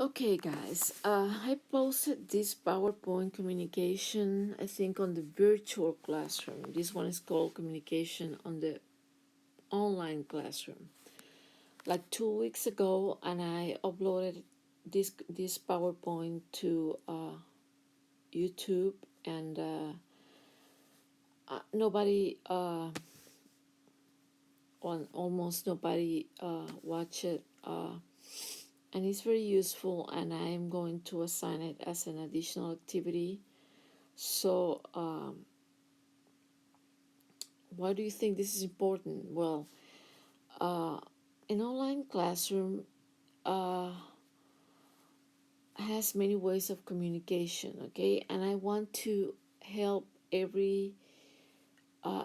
Okay, guys, I posted this PowerPoint communication, I think, on the virtual classroom. This one is called communication on the online classroom, like 2 weeks ago, and I uploaded this PowerPoint to YouTube, and nobody, almost nobody, watched it. And it's very useful, and I am going to assign it as an additional activity. So, why do you think this is important? Well, an online classroom uh, has many ways of communication, okay? And I want to help every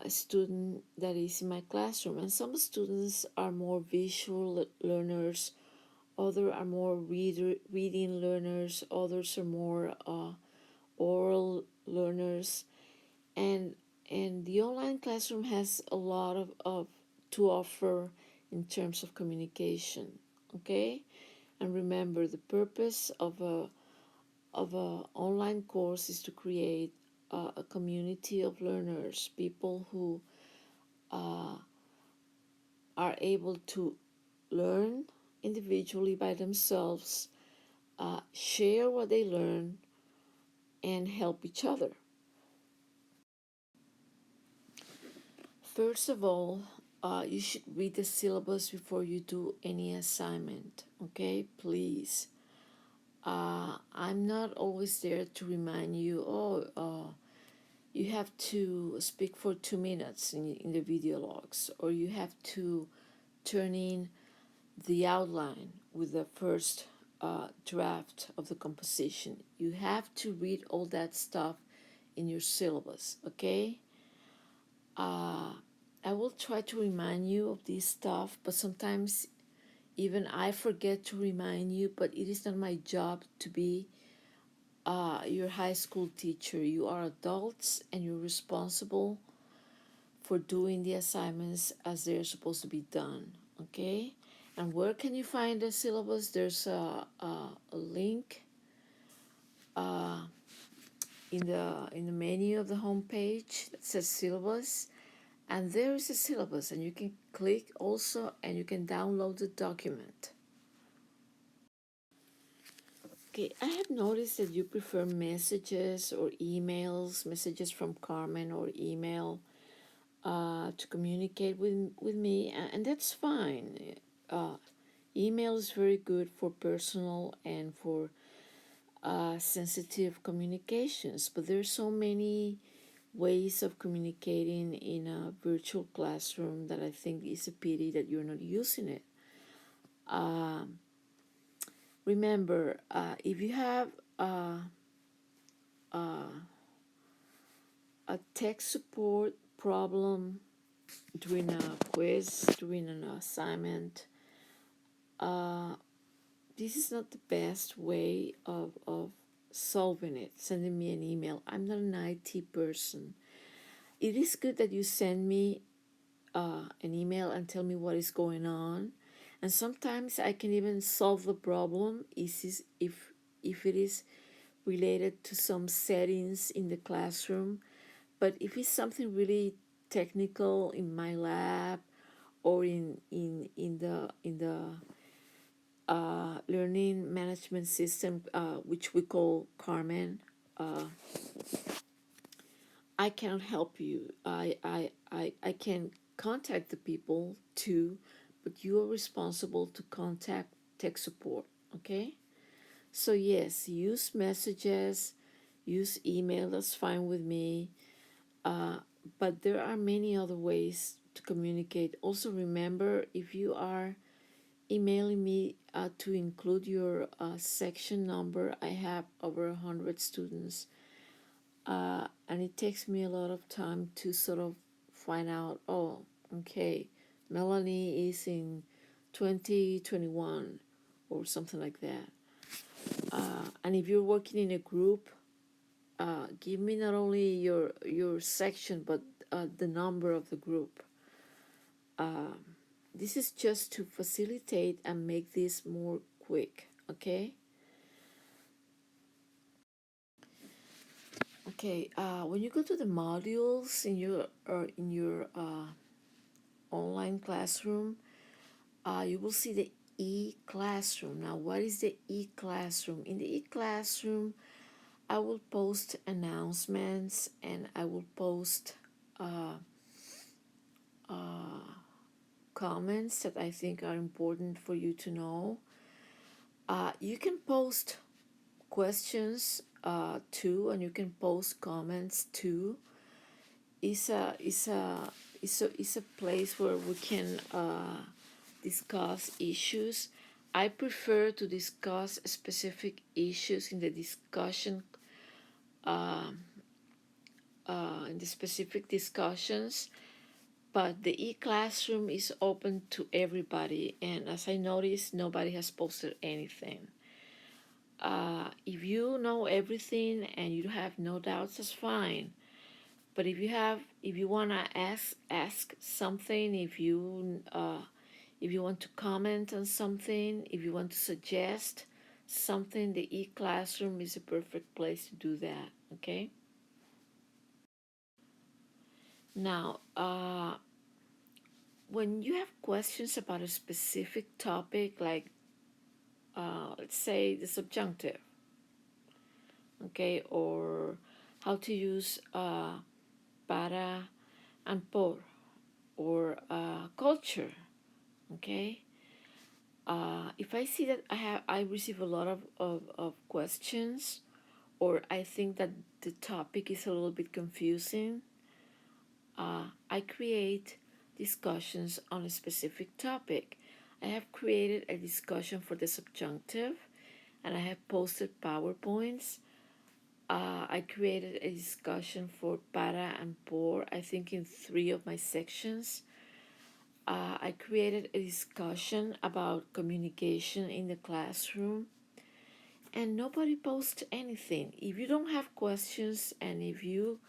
student that is in my classroom. And some students are more visual learners, others are more reading learners, others are more oral learners. And the online classroom has a lot of to offer in terms of communication, okay? And remember, the purpose of a online course is to create a community of learners, people who are able to learn individually by themselves, share what they learn, and help each other. First of all, you should read the syllabus before you do any assignment, okay? Please. I'm not always there to remind you, you have to speak for 2 minutes in the video logs, or you have to turn in the outline with the first draft of the composition. You have to read all that stuff in your syllabus, okay? I will try to remind you of this stuff, but sometimes even I forget to remind you, but it is not my job to be your high school teacher. You are adults and you're responsible for doing the assignments as they're supposed to be done, okay? And where can you find the syllabus? There's a link in the menu of the home page that says syllabus, and there is a syllabus, and you can click also, and you can download the document. Okay, I have noticed that you prefer messages or emails, messages from Carmen or email to communicate with me, and that's fine. Uh, Email is very good for personal and for sensitive communications, but there's so many ways of communicating in a virtual classroom that I think is a pity that you're not using it. Remember, if you have a tech support problem during a quiz, during an assignment, this is not the best way of solving it, sending me an email. I'm not an IT person. It is good that you send me an email and tell me what is going on. And sometimes I can even solve the problem if it is related to some settings in the classroom. But if it's something really technical in my lab or in the learning management system, which we call Carmen, I cannot help you. I can contact the people too, but you are responsible to contact tech support, okay? So yes, use messages, use email, that's fine with me. But there are many other ways to communicate. Also remember, if you are emailing me to include your section number, I have over 100 students, and it takes me a lot of time to sort of find out, oh, okay, Melanie is in 2021 or something like that. And if you're working in a group, give me not only your section but the number of the group. This is just to facilitate and make this more quick, okay? Okay, when you go to the modules in your online classroom, you will see the e-classroom. Now, what is the e-classroom? In the e-classroom, I will post announcements and I will post uh, comments that I think are important for you to know. You can post questions too, and you can post comments too. It's a place where we can discuss issues. I prefer to discuss specific issues in the discussion, in the specific discussions, but the e-classroom is open to everybody, and as I noticed, nobody has posted anything. If you know everything and you have no doubts, that's fine. But if you wanna ask something, if you want to comment on something, if you want to suggest something, the e-classroom is a perfect place to do that. Okay. Now, when you have questions about a specific topic, like let's say the subjunctive, okay, or how to use para and por, or culture, okay. If I see that I receive a lot of questions, or I think that the topic is a little bit confusing, I create discussions on a specific topic. I have created a discussion for the subjunctive, and I have posted PowerPoints. I created a discussion for para and por, I think in 3 of my sections. I created a discussion about communication in the classroom, and nobody posted anything. If you don't have questions and if you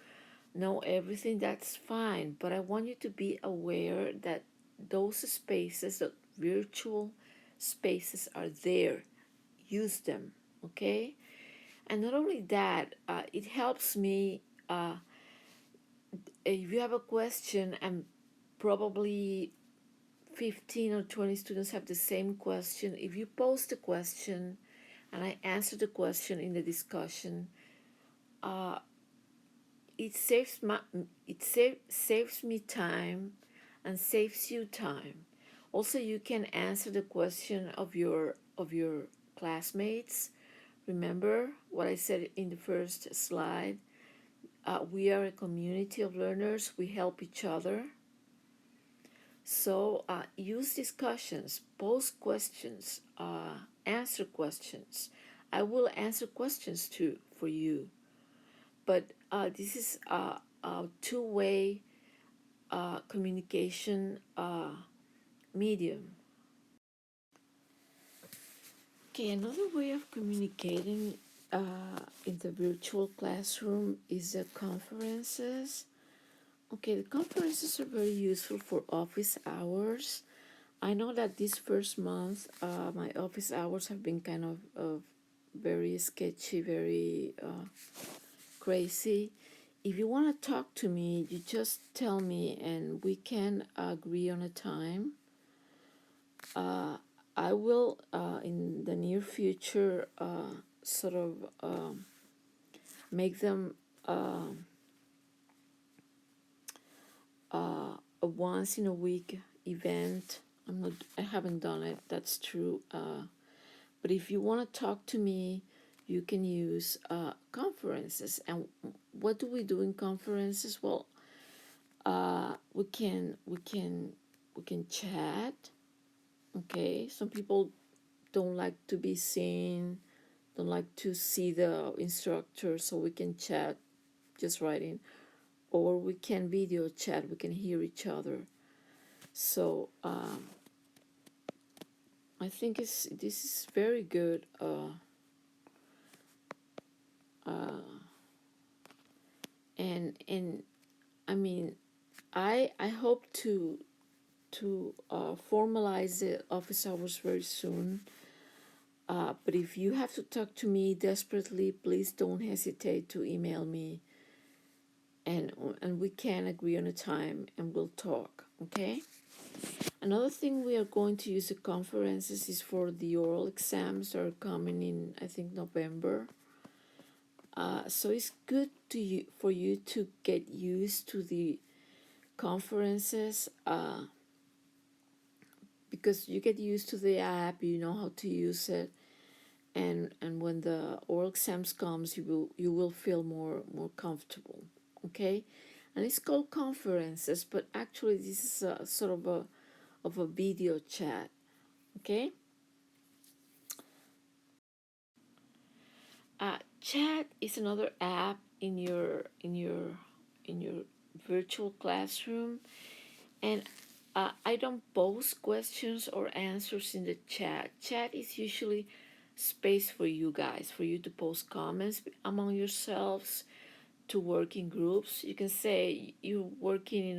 know everything, that's fine. But I want you to be aware that those spaces, the virtual spaces, are there. Use them, okay? And not only that, it helps me. If you have a question and probably 15 or 20 students have the same question, if you post a question and I answer the question in the discussion, it saves my saves me time and saves you time. Also, you can answer the question of your classmates. Remember what I said in the first slide. We are a community of learners. We help each other. So use discussions, post questions, answer questions. I will answer questions too for you. But this is a two-way communication medium. Okay, another way of communicating in the virtual classroom is the conferences. Okay, the conferences are very useful for office hours. I know that this first month, my office hours have been kind of very sketchy, very crazy. If you want to talk to me, you just tell me and we can agree on a time. I will, in the near future, sort of make them a once in a week event. I haven't done it, that's true. But if you want to talk to me, you can use conferences. And what do we do in conferences? Well, we can chat. Okay, some people don't like to be seen, don't like to see the instructor, so we can chat just writing, or we can video chat. We can hear each other. So I think this is very good. And I mean, I hope to formalize the office hours very soon. But if you have to talk to me desperately, please don't hesitate to email me. and and we can agree on a time and we'll talk. Okay. Another thing we are going to use the conferences is for the oral exams that are coming in, I think, November. So it's good for you to get used to the conferences, because you get used to the app, you know how to use it, and when the oral exams comes, you will feel more comfortable. Okay, and it's called conferences, but actually this is a sort of a video chat. Okay. Chat is another app in your virtual classroom, and I don't post questions or answers in the chat. Chat is usually space for you guys, for you to post comments among yourselves, to work in groups. You can say you're working in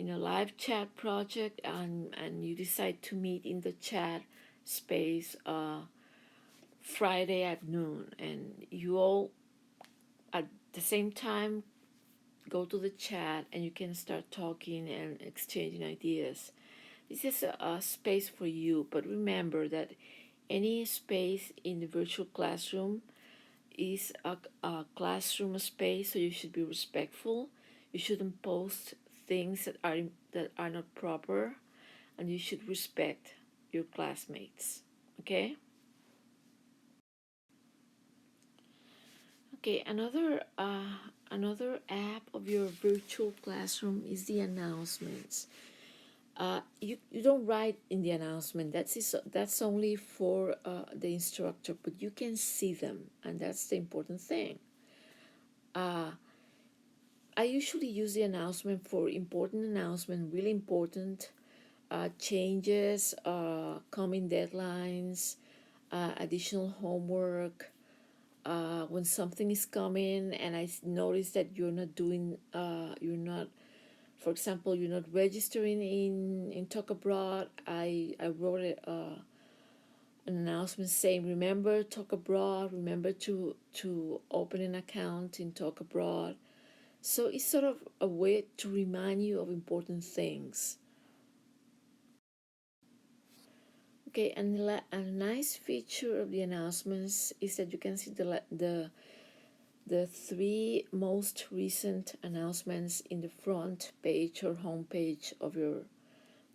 a live chat project, and you decide to meet in the chat space Friday at noon, and you all at the same time go to the chat and you can start talking and exchanging ideas. This is a space for you, but remember that any space in the virtual classroom is a classroom space, so you should be respectful. You shouldn't post things that are not proper, and you should respect your classmates. Okay? Okay, another app of your virtual classroom is the announcements. You don't write in the announcement. That's only for the instructor, but you can see them, and that's the important thing. I usually use the announcement for important announcement, really important changes, coming deadlines, additional homework. When something is coming and I notice that you're not, for example, you're not registering in Talk Abroad, I wrote an announcement saying, remember Talk Abroad, remember to open an account in Talk Abroad. So it's sort of a way to remind you of important things. Okay, and a nice feature of the announcements is that you can see the three most recent announcements in the front page or home page of your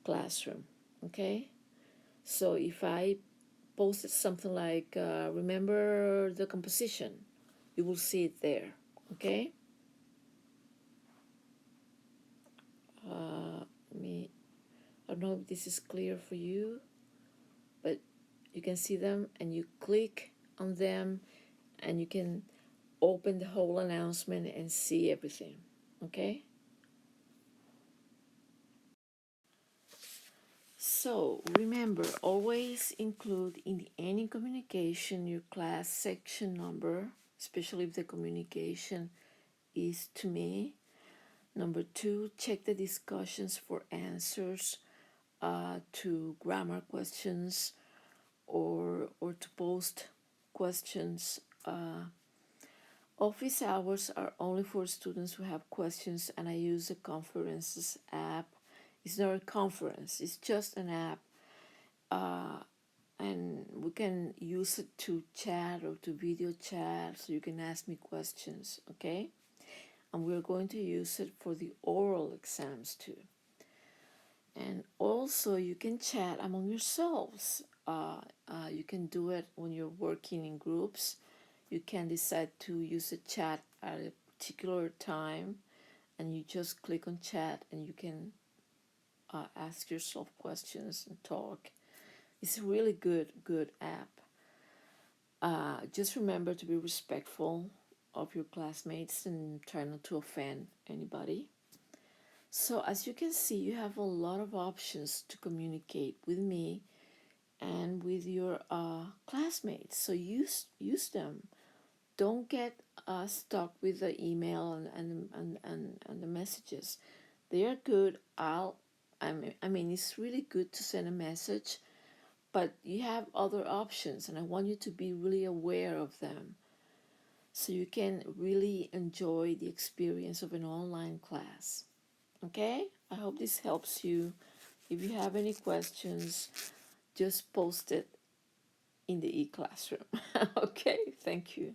classroom. Okay, so if I posted something like remember the composition, you will see it there. Okay, me I don't know if this is clear for you, but you can see them and you click on them and you can open the whole announcement and see everything. Okay, so remember, always include in any communication your class section number, especially if the communication is to me. Number two, check the discussions for answers to grammar questions, or to post questions. Office hours are only for students who have questions, and I use the conferences app. It's not a conference, it's just an app, and we can use it to chat or to video chat, so you can ask me questions. Okay, and we're going to use it for the oral exams too. And also you can chat among yourselves. You can do it when you're working in groups. You can decide to use a chat at a particular time, and you just click on chat and you can ask yourself questions and talk. It's a really good app. Just remember to be respectful of your classmates and try not to offend anybody. So as you can see, you have a lot of options to communicate with me and with your classmates. So use them. Don't get stuck with the email and the messages. They are good. I mean, it's really good to send a message, but you have other options, and I want you to be really aware of them. so you can really enjoy the experience of an online class. Okay? I hope this helps you. If you have any questions, just post it in the e-classroom. Okay, thank you.